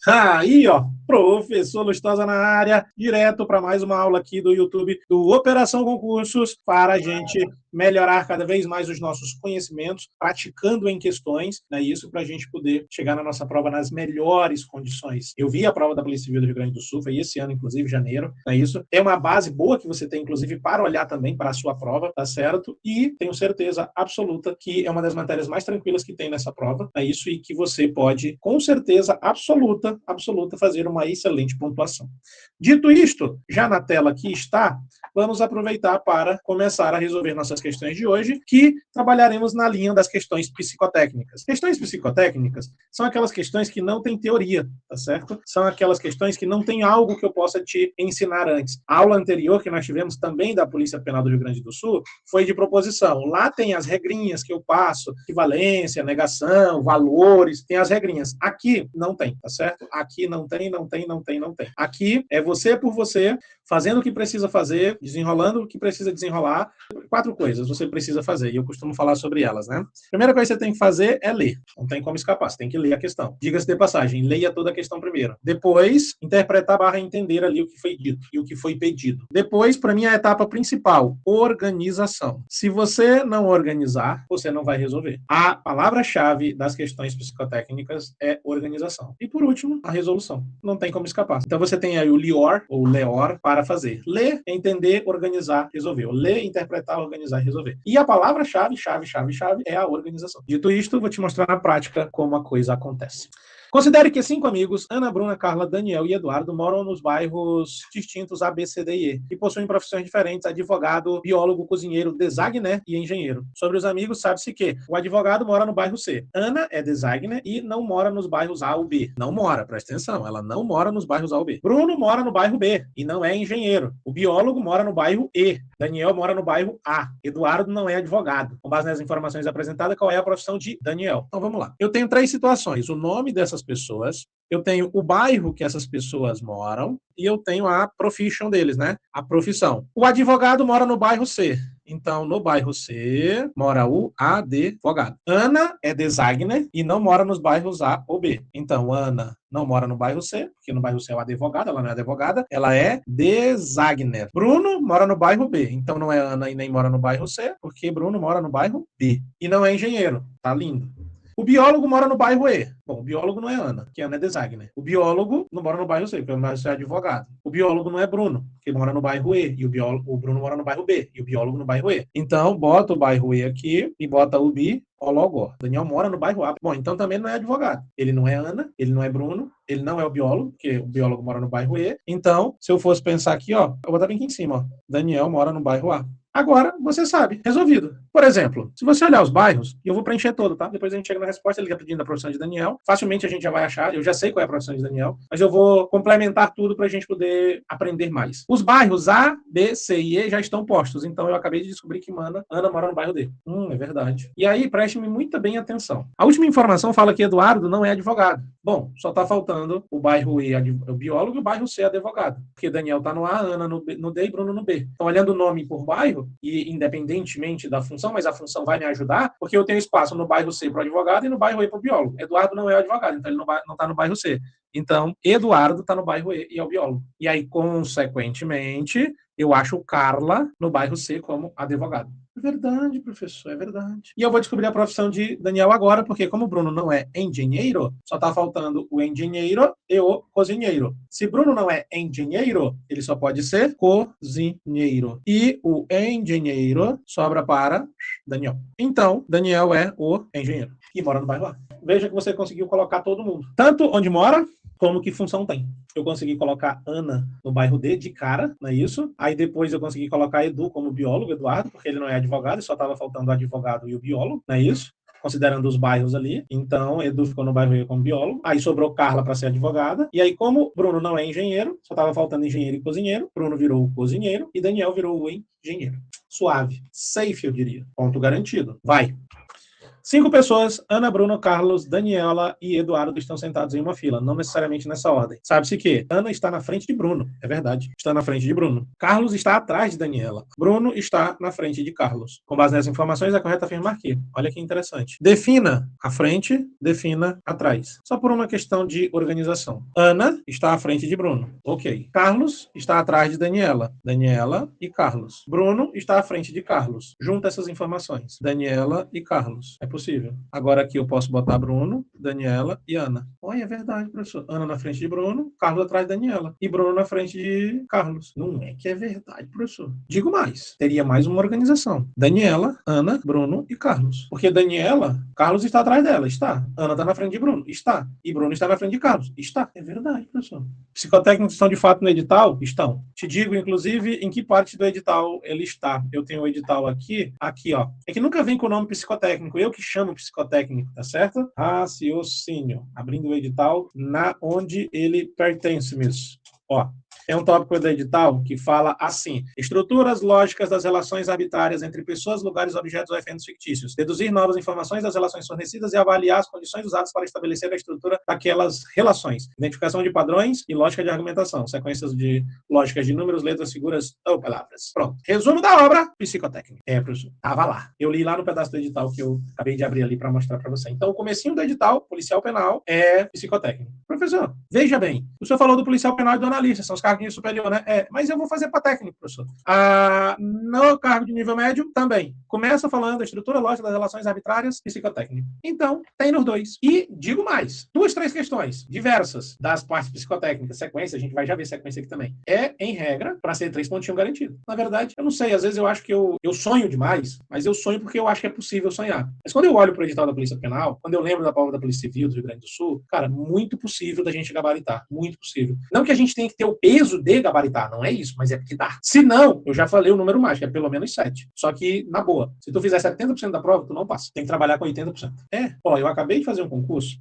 Aí, ó, professor Lustosa na área, direto para mais uma aula aqui do YouTube do Operação Concursos, para a gente melhorar cada vez mais os nossos conhecimentos, praticando em questões, né? Isso para a gente poder chegar na nossa prova nas melhores condições. Eu vi a prova da Polícia Civil do Rio Grande do Sul, foi esse ano, inclusive, janeiro, é isso. É uma base boa que você tem, inclusive, para olhar também para a sua prova, tá certo? E tenho certeza absoluta que é uma das matérias mais tranquilas que tem nessa prova, é isso, e que você pode, com certeza absoluta, fazer uma excelente pontuação. Dito isto, já na tela aqui está, vamos aproveitar para começar a resolver nossas questões de hoje, que trabalharemos na linha das questões psicotécnicas. Questões psicotécnicas são aquelas questões que não têm teoria, tá certo? São aquelas questões que não tem algo que eu possa te ensinar antes. A aula anterior que nós tivemos também da Polícia Penal do Rio Grande do Sul foi de proposição. Lá tem as regrinhas que eu passo, equivalência, negação, valores, tem as regrinhas. Aqui não tem, tá certo? Aqui não tem. Aqui é você por você, fazendo o que precisa fazer, desenrolando o que precisa desenrolar. 4 coisas você precisa fazer, e eu costumo falar sobre elas, né? Primeira coisa que você tem que fazer é ler. Não tem como escapar, você tem que ler a questão. Diga-se de passagem, leia toda a questão primeiro. Depois, interpretar / entender ali o que foi dito e o que foi pedido. Depois, para mim, a etapa principal, organização. Se você não organizar, você não vai resolver. A palavra-chave das questões psicotécnicas é organização. E por último, a resolução. Não tem como escapar. Então você tem aí o LIOR, ou LEOR, para fazer. Ler, entender, organizar, resolver. Ler, interpretar, organizar e resolver. E a palavra-chave, chave, é a organização. Dito isto, vou te mostrar na prática como a coisa acontece. Considere que 5 amigos, Ana, Bruna, Carla, Daniel e Eduardo, moram nos bairros distintos A, B, C, D e E, e possuem profissões diferentes: advogado, biólogo, cozinheiro, designer e engenheiro. Sobre os amigos, sabe-se que o advogado mora no bairro C. Ana é designer e não mora nos bairros A ou B. Não mora, presta atenção, ela não mora nos bairros A ou B. Bruno mora no bairro B e não é engenheiro. O biólogo mora no bairro E. Daniel mora no bairro A. Eduardo não é advogado. Com base nas informações apresentadas, qual é a profissão de Daniel? Então vamos lá. Eu tenho 3 situações: o nome dessas pessoas, eu tenho o bairro que essas pessoas moram e eu tenho a profissão deles, né? A profissão. O advogado mora no bairro C. Então, no bairro C, mora o advogado. Ana é designer e não mora nos bairros A ou B. Então, Ana não mora no bairro C, porque no bairro C é o advogado, ela não é advogada, ela é designer. Bruno mora no bairro B, então não é Ana e nem mora no bairro C, porque Bruno mora no bairro B. E não é engenheiro, tá lindo. O biólogo mora no bairro E. Bom, o biólogo não é Ana, que Ana é designer. O biólogo não mora no bairro C, porque o bairro C é advogado. O biólogo não é Bruno, que mora no bairro E, e o Bruno mora no bairro B, e o biólogo no bairro E. Então, bota o bairro E aqui e bota o biólogo. Daniel mora no bairro A. Bom, então também não é advogado. Ele não é Ana, ele não é Bruno, ele não é o biólogo, porque o biólogo mora no bairro E. Então, se eu fosse pensar aqui, ó, eu vou botar bem aqui em cima, ó. Daniel mora no bairro A. Agora, você sabe, resolvido. Por exemplo, se você olhar os bairros, e eu vou preencher todo, tá? Depois a gente chega na resposta, ele está pedindo a profissão de Daniel. Facilmente a gente já vai achar, eu já sei qual é a profissão de Daniel, mas eu vou complementar tudo para a gente poder aprender mais. Os bairros A, B, C e E já estão postos, então eu acabei de descobrir que Ana mora no bairro D. É verdade. E aí, preste-me muito bem atenção. A última informação fala que Eduardo não é advogado. Bom, só está faltando o bairro E, o biólogo, e o bairro C, advogado. Porque Daniel está no A, Ana no D e Bruno no B. Então, olhando o nome por bairro, e independentemente da função, mas a função vai me ajudar, porque eu tenho espaço no bairro C para o advogado e no bairro E para o biólogo. Eduardo não é o advogado, então ele não está no bairro C. Então, Eduardo está no bairro E e é o biólogo. E aí, consequentemente, eu acho Carla no bairro C como advogado. É verdade, professor, é verdade. E eu vou descobrir a profissão de Daniel agora, porque como o Bruno não é engenheiro, só está faltando o engenheiro e o cozinheiro. Se Bruno não é engenheiro, ele só pode ser cozinheiro. E o engenheiro sobra para Daniel. Então, Daniel é o engenheiro e mora no bairro A. Veja que você conseguiu colocar todo mundo. Tanto onde mora, como que função tem. Eu consegui colocar Ana no bairro D de cara, não é isso? Aí depois eu consegui colocar Edu como biólogo, Eduardo, porque ele não é advogado, só estava faltando o advogado e o biólogo, não é isso? Considerando os bairros ali. Então, Edu ficou no bairro E como biólogo. Aí sobrou Carla para ser advogada. E aí, como Bruno não é engenheiro, só estava faltando engenheiro e cozinheiro, Bruno virou o cozinheiro e Daniel virou o engenheiro. Suave. Safe, eu diria. Ponto garantido. Vai. 5 pessoas, Ana, Bruno, Carlos, Daniela e Eduardo estão sentados em uma fila, não necessariamente nessa ordem. Sabe-se que Ana está na frente de Bruno, é verdade, está na frente de Bruno. Carlos está atrás de Daniela. Bruno está na frente de Carlos. Com base nessas informações, é correto afirmar aqui. Olha que interessante. Defina a frente, defina atrás. Só por uma questão de organização. Ana está à frente de Bruno. Ok. Carlos está atrás de Daniela. Daniela e Carlos. Bruno está à frente de Carlos. Junta essas informações. Daniela e Carlos. É possível. Agora aqui eu posso botar Bruno, Daniela e Ana. Olha, é verdade, professor. Ana na frente de Bruno, Carlos atrás de Daniela. E Bruno na frente de Carlos. Não é que é verdade, professor. Digo mais. Teria mais uma organização. Daniela, Ana, Bruno e Carlos. Porque Daniela, Carlos está atrás dela. Está. Ana está na frente de Bruno. Está. E Bruno está na frente de Carlos. Está. É verdade, professor. Psicotécnicos estão de fato no edital? Estão. Te digo, inclusive, em que parte do edital ele está. Eu tenho o edital aqui, ó. É que nunca vem com o nome psicotécnico. Eu que chamo psicotécnico, tá certo? Raciocínio. Abrindo o edital na onde ele pertence, mesmo. Ó. É um tópico do edital que fala assim: estruturas lógicas das relações arbitrárias entre pessoas, lugares, objetos ou eventos fictícios. Deduzir novas informações das relações fornecidas e avaliar as condições usadas para estabelecer a estrutura daquelas relações. Identificação de padrões e lógica de argumentação. Sequências de lógicas de números, letras, figuras ou palavras. Pronto. Resumo da obra psicotécnica. É, professor. Tava lá. Eu li lá no pedaço do edital que eu acabei de abrir ali para mostrar para você. Então, o comecinho do edital, policial penal, é psicotécnico. Professor, veja bem. O senhor falou do policial penal e do analista. São os cargos superior, né? Mas eu vou fazer para técnico, professor. No cargo de nível médio, também. Começa falando a estrutura lógica das relações arbitrárias e psicotécnico. Então, tem nos dois. E digo mais. 2, 3 questões diversas das partes psicotécnicas. Sequência, a gente vai já ver sequência aqui também. Em regra, para ser 3 pontinhos garantido. Na verdade, eu não sei. Às vezes eu acho que eu sonho demais, mas eu sonho porque eu acho que é possível sonhar. Mas quando eu olho para o edital da Polícia Penal, quando eu lembro da prova da Polícia Civil do Rio Grande do Sul, cara, muito possível da gente gabaritar. Muito possível. Não que a gente tenha que ter o peso de gabaritar, não é isso, mas é porque dá. Se não, eu já falei o número mágico, é pelo menos 7. Só que, na boa, se tu fizer 70% da prova, tu não passa. Tem que trabalhar com 80%. Eu acabei de fazer um concurso,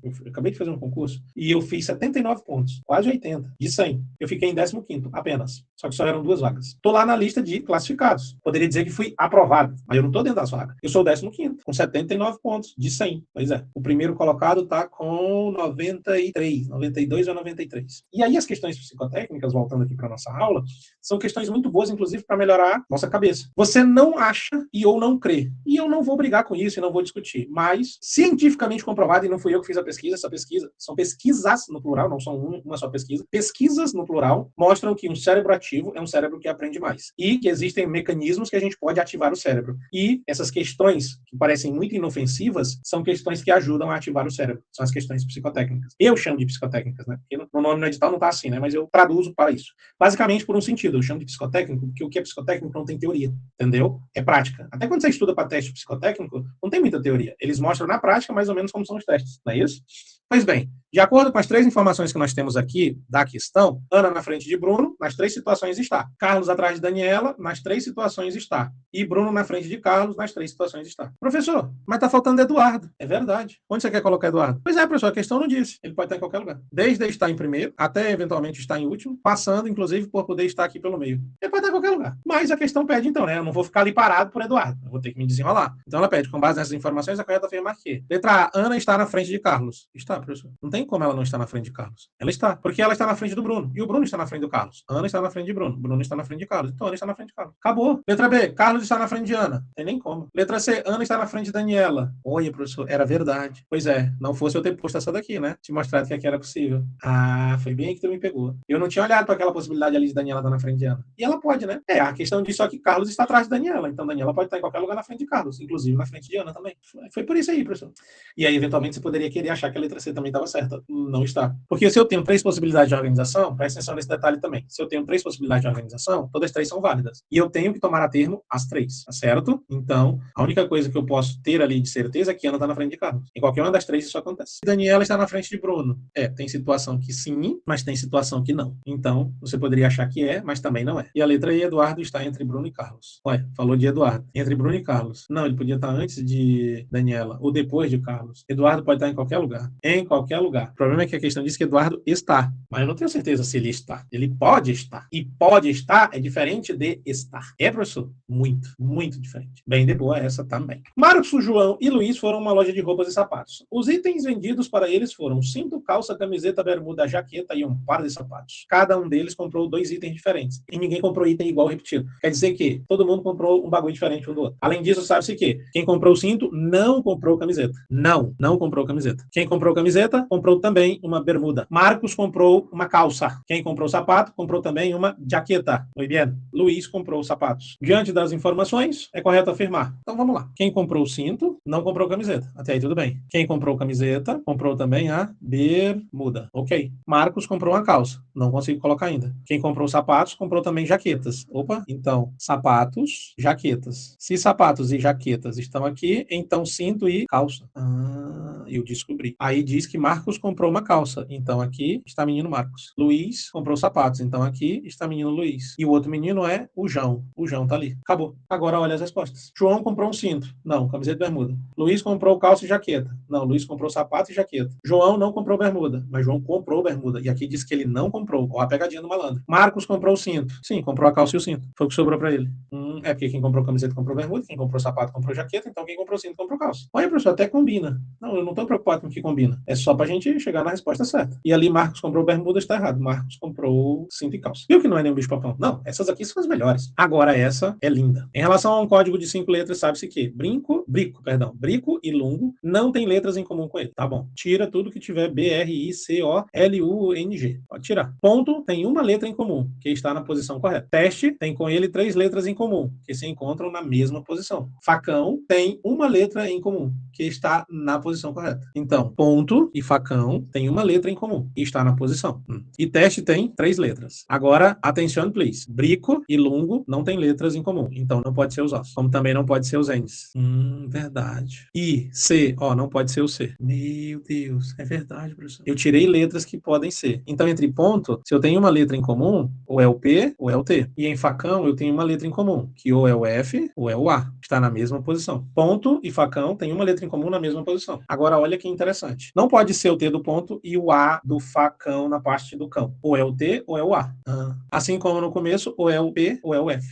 e eu fiz 79 pontos, quase 80, de 100. Eu fiquei em 15º, apenas. Só que só eram 2 vagas. Tô lá na lista de classificados. Poderia dizer que fui aprovado, mas eu não tô dentro das vagas. Eu sou o 15º, com 79 pontos, de 100. Pois é. O primeiro colocado tá com 93, 92 ou 93. E aí as questões psicotécnicas, voltando aqui para nossa aula, são questões muito boas, inclusive, para melhorar nossa cabeça. Você não acha e ou não crê. E eu não vou brigar com isso e não vou discutir. Mas, cientificamente comprovado, e não fui eu que fiz a pesquisa, essa pesquisa, são pesquisas no plural, não são uma só pesquisa, pesquisas no plural mostram que um cérebro ativo é um cérebro que aprende mais. E que existem mecanismos que a gente pode ativar o cérebro. E essas questões, que parecem muito inofensivas, são questões que ajudam a ativar o cérebro. São as questões psicotécnicas. Eu chamo de psicotécnicas, né? Porque no nome no edital não está assim, né? Mas eu traduzo para isso. Basicamente por um sentido. Eu chamo de psicotécnico porque o que é psicotécnico não tem teoria, entendeu? É prática. Até quando você estuda para teste psicotécnico, não tem muita teoria. Eles mostram na prática mais ou menos como são os testes, não é isso? Pois bem, de acordo com as 3 informações que nós temos aqui da questão, Ana na frente de Bruno, nas 3 situações está. Carlos atrás de Daniela, nas 3 situações está. E Bruno na frente de Carlos, nas 3 situações está. Professor, mas está faltando Eduardo. É verdade. Onde você quer colocar Eduardo? Pois é, professor, a questão não disse. Ele pode estar em qualquer lugar. Desde estar em primeiro, até eventualmente estar em último, passando, inclusive, por poder estar aqui pelo meio. Ele pode estar em qualquer lugar. Mas a questão pede, então, né? Eu não vou ficar ali parado por Eduardo. Eu vou ter que me desenrolar. Então ela pede, com base nessas informações, é correto afirmar que letra A, Ana está na frente de Carlos. Está, professor. Não tem como ela não estar na frente de Carlos. Ela está. Porque ela está na frente do Bruno. E o Bruno está na frente do Carlos. Ana está na frente de Bruno. Bruno está na frente de Carlos. Então Ana está na frente de Carlos. Acabou. Letra B, Carlos está na frente de Ana. Tem nem como. Letra C, Ana está na frente de Daniela. Olha, professor, era verdade. Pois é, não fosse eu ter posto essa daqui, né? Te mostrado que aqui era possível. Ah, foi bem aí que tu me pegou. Eu não tinha olhado para aquela possibilidade ali de Daniela estar na frente de Ana. E ela pode, né? A questão disso é que Carlos está atrás de Daniela. Então Daniela pode estar em qualquer lugar na frente de Carlos, inclusive na frente de Ana também. Foi por isso aí, professor. E aí, eventualmente, você poderia querer achar que a letra C também estava certa. Não está. Porque se eu tenho 3 possibilidades de organização, presta atenção nesse detalhe também. Se eu tenho 3 possibilidades de organização, todas 3 são válidas. E eu tenho que tomar a termo as 3, tá certo? Então, a única coisa que eu posso ter ali de certeza é que Ana está na frente de Carlos. Em qualquer uma das 3 isso acontece. Daniela está na frente de Bruno. Tem situação que sim, mas tem situação que não. Então, você poderia achar que é, mas também não é. E a letra E, Eduardo, está entre Bruno e Carlos. Olha, falou de Eduardo. Entre Bruno e Carlos. Não, ele podia estar antes de Daniela ou depois de Carlos. Eduardo pode estar em qualquer lugar. Em qualquer lugar. O problema é que a questão diz que Eduardo está, mas eu não tenho certeza se ele está. Ele pode estar. E pode estar é diferente de estar. É, professor? Muito, muito diferente. Bem de boa essa também. Marcos, João e Luiz foram a uma loja de roupas e sapatos. Os itens vendidos para eles foram cinto, calça, camiseta, bermuda, jaqueta e um par de sapatos. Cada um deles comprou 2 itens diferentes. E ninguém comprou item igual repetido. Quer dizer que todo mundo comprou um bagulho diferente um do outro. Além disso, sabe-se que quem comprou o cinto não comprou camiseta. Não comprou camiseta. Quem comprou camiseta, comprou também uma bermuda. Marcos comprou uma calça. Quem comprou sapato, comprou também uma jaqueta. Muito bem. Luiz comprou sapatos. Diante das informações, é correto afirmar. Então vamos lá. Quem comprou o cinto, não comprou camiseta. Até aí tudo bem. Quem comprou camiseta, comprou também a bermuda. Ok. Marcos comprou uma calça. Não consigo colocar ainda. Quem comprou sapatos, comprou também jaquetas. Opa. Então, sapatos, jaquetas. Se sapatos e jaquetas estão aqui, então cinto e calça. Eu descobri. Aí diz que Marcos comprou uma calça. Então aqui está menino Marcos. Luiz comprou sapatos. Então aqui está menino Luiz. E o outro menino é o João. O João tá ali. Acabou. Agora olha as respostas. João comprou um cinto. Não, camiseta e bermuda. Luiz comprou calça e jaqueta. Não, Luiz comprou sapato e jaqueta. João não comprou bermuda, mas João comprou bermuda. E aqui diz que ele não comprou. Ó, a pegadinha do malandro. Marcos comprou o cinto. Sim, comprou a calça e o cinto. Foi o que sobrou para ele. É porque quem comprou camiseta comprou bermuda, quem comprou sapato comprou jaqueta, então quem comprou cinto comprou calça. Olha, professor, até combina. Não, eu não tô preocupado com o que combina. É só pra gente chegar na resposta certa. E ali Marcos comprou bermuda, está errado. Marcos comprou cinto e calça. Viu que não é nenhum bicho-papão? Não, essas aqui são as melhores. Agora essa é linda. Em relação a um código de 5 letras, sabe-se que brico e lungo não tem letras em comum com ele. Tá bom. Tira tudo que tiver BRICOLUNG. Pode tirar. Ponto tem uma letra em comum, que está na posição correta. Teste tem com ele 3 letras em comum, que se encontram na mesma posição. Facão tem uma letra em comum, que está na posição correta. Então, ponto e facão tem uma letra em comum e está na posição. E teste tem 3 letras. Agora, atenção, please. Brico e lungo não tem letras em comum, então não pode ser os ossos. Como também não pode ser os N's. Verdade. E C, não pode ser o C. Meu Deus, é verdade, professor. Eu tirei letras que podem ser. Então, entre ponto, se eu tenho uma letra em comum, ou é o P ou é o T. E em facão, eu tenho uma letra em comum, que ou é o F ou é o A. Está na mesma posição. Ponto e facão tem uma letra em comum na mesma posição. Agora, olha que interessante. Não pode ser o T do ponto e o A do facão na parte do cão. Ou é o T ou é o A. Assim como no começo, ou é o P ou é o F.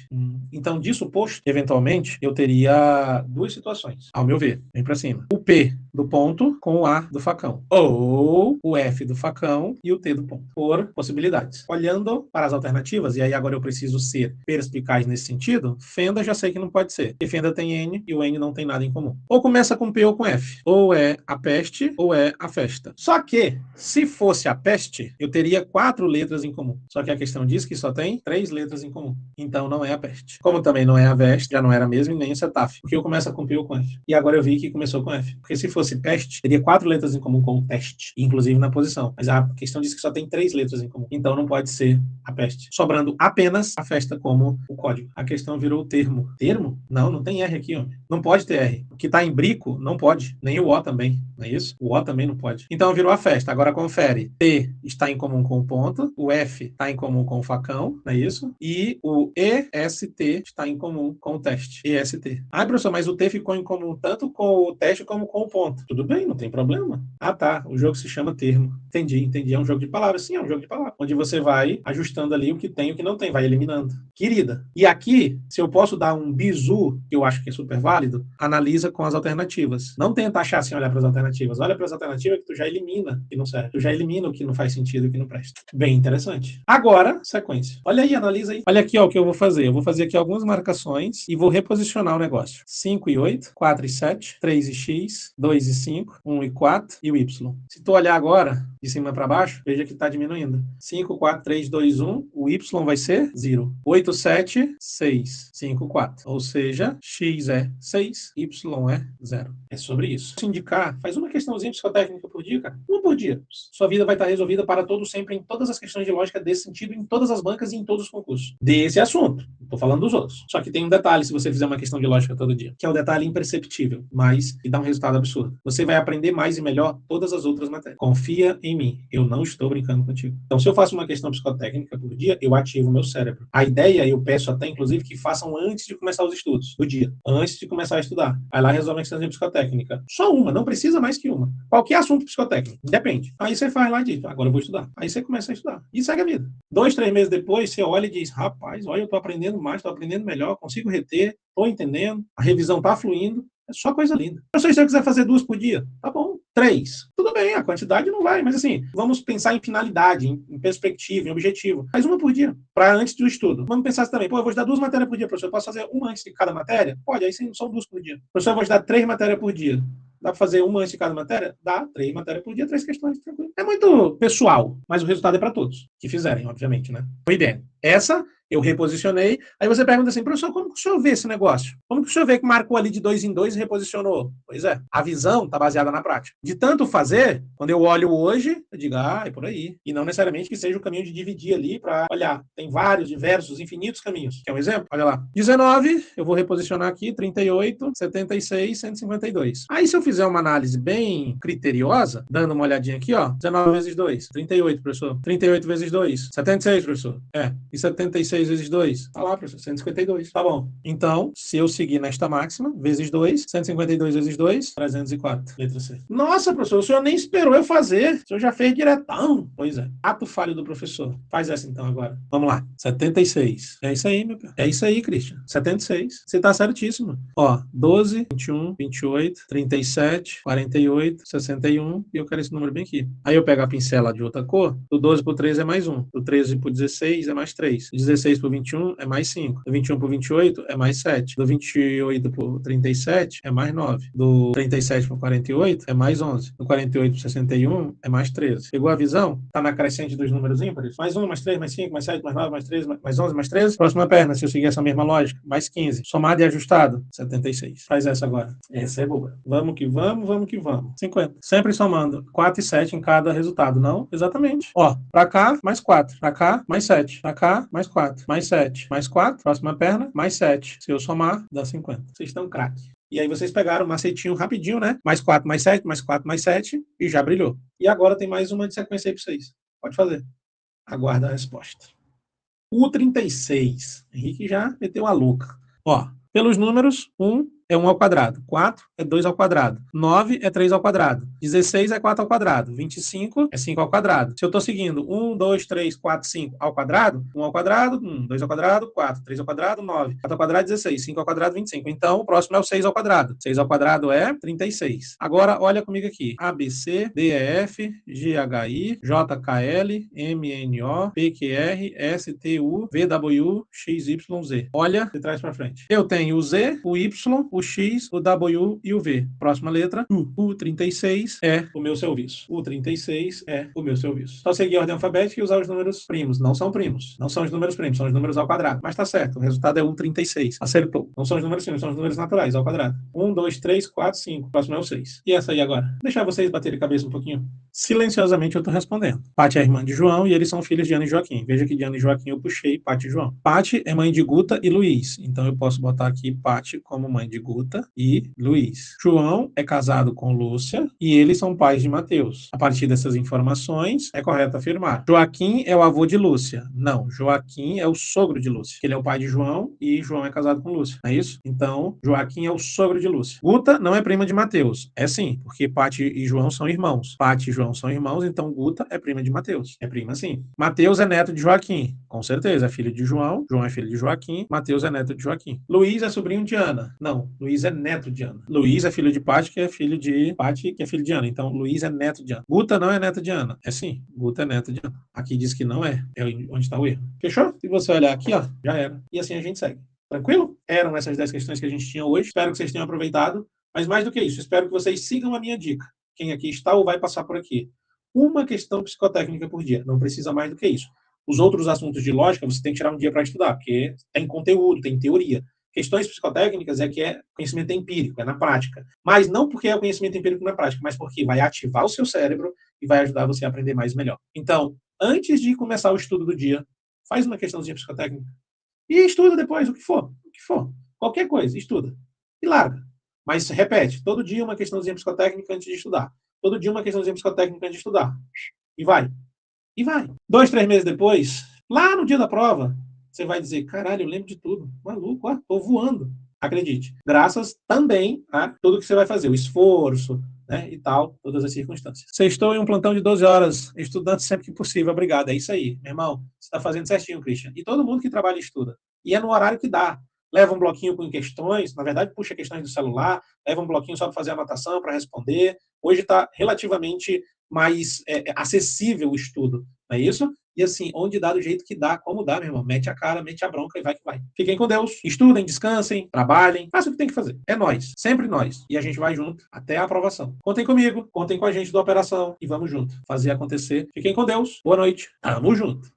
Então, disso posto, eventualmente, eu teria 2 situações, ao meu ver. Vem pra cima. O P do ponto com o A do facão. Ou o F do facão e o T do ponto. Por possibilidades. Olhando para as alternativas, e aí agora eu preciso ser perspicaz nesse sentido, fenda já sei que não pode ser. Porque fenda tem N e o N não tem nada em comum. Ou começa com P ou com F. Ou é a peste ou é a festa. Só que, se fosse a peste, eu teria 4 letras em comum. Só que a questão diz que só tem 3 letras em comum. Então não é a peste. Como também não é a veste, já não era mesmo e nem o cetáfio. Porque eu começa com P ou com F. E agora eu vi que começou com F. Porque se fosse peste, teria 4 letras em comum com o teste, inclusive na posição. Mas a questão diz que só tem 3 letras em comum. Então não pode ser a peste. Sobrando apenas a festa como o código. A questão virou o termo. Termo? Não tem R aqui, homem. Não pode ter R. O que está em brico, não pode. Nem o O também. Não é isso? O O também não pode. Então virou a festa. Agora confere. T está em comum com o ponto. O F está em comum com o facão. Não é isso? E o EST está em comum com o teste. EST. Professor, mas o T ficou em comum tanto com o teste como com o ponto. Tudo bem, não tem problema. Tá. O jogo se chama termo. Entendi. É um jogo de palavras. Sim, é um jogo de palavras. Onde você vai ajustando ali o que tem e o que não tem. Vai eliminando. Querida. E aqui, se eu posso dar um bizu, que eu acho que é super válido, analisa com as alternativas. Não tenta achar sem olhar para as alternativas. Olha para as alternativas que tu já elimina o que não serve. Tu já elimina o que não faz sentido e o que não presta. Bem interessante. Agora, sequência. Olha aí, analisa aí. Olha aqui, o que eu vou fazer. Eu vou fazer aqui algumas marcações e vou reposicionar o negócio. 5 e 8, 4 e 7, 3 e x, 2 e 5, 1 e 4 e o y. Se tu olhar agora, de cima para baixo, veja que está diminuindo. 5, 4, 3, 2, 1, o y vai ser 0. 8, 7, 6, 5, 4. Ou seja, x é 6, y é 0. É sobre isso. Se indicar, faz uma questãozinha psicotécnica por dia, cara. Uma por dia. Sua vida vai estar resolvida para todo sempre em todas as questões de lógica desse sentido, em todas as bancas e em todos os concursos. Desse assunto. Estou falando dos outros. Só que tem um detalhe se você fizer uma questão de lógica todo dia, que é o detalhe imperceptível, mas que dá um resultado absurdo. Você vai aprender mais e melhor todas as outras matérias. Confia em em mim. Eu não estou brincando contigo. Então, se eu faço uma questão psicotécnica por dia, eu ativo o meu cérebro. A ideia, eu peço até, inclusive, que façam antes de começar os estudos do dia. Antes de começar a estudar. Aí lá resolve a questão psicotécnica. Só uma, não precisa mais que uma. Qualquer assunto psicotécnico. Depende. Aí você faz lá e diz, agora eu vou estudar. Aí você começa a estudar. E segue a vida. 2, 3 meses depois, você olha e diz, rapaz, olha, eu estou aprendendo mais, estou aprendendo melhor, consigo reter, estou entendendo, a revisão está fluindo. É só coisa linda. Se eu quiser fazer 2 por dia, tá bom. 3. Tudo bem, a quantidade não vai, mas assim, vamos pensar em finalidade, em perspectiva, em objetivo. Faz uma por dia, para antes do estudo. Vamos pensar assim também, pô, eu vou estudar 2 matérias por dia, professor. Eu posso fazer uma antes de cada matéria? Pode, aí sim, são 2 por dia. Professor, eu vou estudar 3 matérias por dia. Dá para fazer uma antes de cada matéria? Dá, 3 matérias por dia, 3 questões, tranquilo. É muito pessoal, mas o resultado é para todos, que fizerem, obviamente, né? Foi ideia. Essa eu reposicionei. Aí você pergunta assim, professor, como que o senhor vê esse negócio? Como que o senhor vê que marcou ali de 2 em 2 e reposicionou? Pois é, a visão está baseada na prática. De tanto fazer, quando eu olho hoje, eu digo, é por aí. E não necessariamente que seja o caminho de dividir ali para olhar. Tem vários, diversos, infinitos caminhos. Quer um exemplo? Olha lá. 19, eu vou reposicionar aqui, 38, 76, 152. Aí se eu fizer uma análise bem criteriosa, dando uma olhadinha aqui, ó, 19 vezes 2, 38, professor. 38 vezes 2, 76, professor. E 76 vezes 2? Tá lá, professor, 152. Tá bom. Então, se eu seguir nesta máxima, vezes 2, 152 vezes 2, 304. Letra C. Nossa, professor, o senhor nem esperou eu fazer. O senhor já fez diretão. Pois é. Ato falho do professor. Faz essa então agora. Vamos lá. 76. É isso aí, meu cara. É isso aí, Christian. 76. Você tá certíssimo. Ó, 12, 21, 28, 37, 48, 61. E eu quero esse número bem aqui. Aí eu pego a pincela de outra cor. Do 12 pro 13 é mais 1. Do 13 pro 16 é mais 3. Do 16 pro 21 é mais 5. Do 21 pro 28 é mais 7. Do 28 pro 37 é mais 9. Do 37 pro 48 é mais 11. Do 48 pro 61 é mais 13. Pegou a visão? Tá na crescente dos números ímpares? Mais 1, mais 3, mais 5, mais 7, mais 9, mais 13, mais 11, mais 13. Próxima perna, se eu seguir essa mesma lógica. Mais 15. Somado e ajustado, 76. Faz essa agora. Essa é boa. Vamos que vamos, vamos que vamos. 50. Sempre somando 4 e 7 em cada resultado, não? Exatamente. Ó, pra cá, mais 4. Pra cá, mais 7. Pra cá, mais 4. Mais 7. Mais 4. Próxima perna, mais 7. Se eu somar, dá 50. Vocês estão craque. E aí vocês pegaram o macetinho rapidinho, né? Mais 4, mais 7, mais 4, mais 7 e já brilhou. E agora tem mais uma de sequência aí para vocês. Pode fazer. Aguarda a resposta. U36. Henrique já meteu a louca. Ó, pelos números, 1 é 1 ao quadrado, 4 é 2 ao quadrado, 9 é 3 ao quadrado, 16 é 4 ao quadrado, 25 é 5 ao quadrado. Se eu estou seguindo 1, 2, 3, 4, 5 ao quadrado, 1 ao quadrado, 1, 2 ao quadrado, 4, 3 ao quadrado, 9, 4 ao quadrado, 16, 5 ao quadrado, 25. Então, o próximo é o 6 ao quadrado. 6 ao quadrado é 36. Agora, olha comigo aqui. A, B, C, D, E, F, G, H, I, J, K, L, M, N, O, P, Q, R, S, T, U, V, W, X, Y, Z. Olha de trás para frente. Eu tenho o Z, o Y, o X, o W e o V. Próxima letra, U. U36 é o meu serviço. U36 é o meu serviço. Só seguir a ordem alfabética e usar os números primos. Não são primos. Não são os números primos, são os números ao quadrado. Mas tá certo, o resultado é U36. Acertou. Não são os números primos, são os números naturais, ao quadrado. 1, 2, 3, 4, 5. Próximo é o 6. E essa aí agora? Vou deixar vocês baterem a cabeça um pouquinho. Silenciosamente eu tô respondendo. Paty é irmã de João e eles são filhos de Ana e Joaquim. Veja que de Ana e Joaquim eu puxei Paty e João. Paty é mãe de Guta e Luiz. Então eu posso botar aqui Paty como mãe de Guta e Luiz. João é casado com Lúcia e eles são pais de Mateus. A partir dessas informações, é correto afirmar. Joaquim é o avô de Lúcia. Não, Joaquim é o sogro de Lúcia. Ele é o pai de João e João é casado com Lúcia. Não é isso? Então, Joaquim é o sogro de Lúcia. Guta não é prima de Mateus. É sim, porque Paty e João são irmãos. Paty e João são irmãos, então Guta é prima de Mateus. É prima sim. Mateus é neto de Joaquim. Com certeza, é filho de João. João é filho de Joaquim. Mateus é neto de Joaquim. Luiz é sobrinho de Ana. Não, Luiz é neto de Ana. Luiz é filho de Paty, que é filho de Paty, que é filho de Ana. Então, Luiz é neto de Ana. Guta não é neto de Ana. É sim, Guta é neto de Ana. Aqui diz que não é. É onde está o erro. Fechou? Se você olhar aqui, ó, já era. E assim a gente segue. Tranquilo? Eram essas 10 questões que a gente tinha hoje. Espero que vocês tenham aproveitado. Mas mais do que isso, espero que vocês sigam a minha dica. Quem aqui está ou vai passar por aqui. Uma questão psicotécnica por dia. Não precisa mais do que isso. Os outros assuntos de lógica, você tem que tirar um dia para estudar, porque tem conteúdo, tem teoria. Questões psicotécnicas é que é conhecimento empírico, é na prática. Mas não porque é o conhecimento empírico na prática, mas porque vai ativar o seu cérebro e vai ajudar você a aprender mais e melhor. Então, antes de começar o estudo do dia, faz uma questãozinha psicotécnica e estuda depois o que for. O que for. Qualquer coisa, estuda. E larga. Mas repete, todo dia uma questãozinha psicotécnica antes de estudar. Todo dia uma questãozinha psicotécnica antes de estudar. E vai. E vai. 2, 3 meses depois, lá no dia da prova, você vai dizer, caralho, eu lembro de tudo. Maluco, ó, tô voando. Acredite. Graças também a tudo que você vai fazer, o esforço, né, e tal, todas as circunstâncias. Você estou em um plantão de 12 horas, estudando sempre que possível. Obrigado. É isso aí, meu irmão. Você está fazendo certinho, Christian. E todo mundo que trabalha estuda. E é no horário que dá. Leva um bloquinho com questões, na verdade, puxa questões do celular, leva um bloquinho só para fazer anotação, para responder. Hoje está relativamente mais acessível o estudo, não é isso? E assim, onde dá do jeito que dá, como dá, meu irmão. Mete a cara, mete a bronca e vai que vai. Fiquem com Deus, estudem, descansem, trabalhem, façam o que tem que fazer. É nós, sempre nós. E a gente vai junto até a aprovação. Contem comigo, contem com a gente da operação e vamos junto fazer acontecer. Fiquem com Deus, boa noite, tamo junto.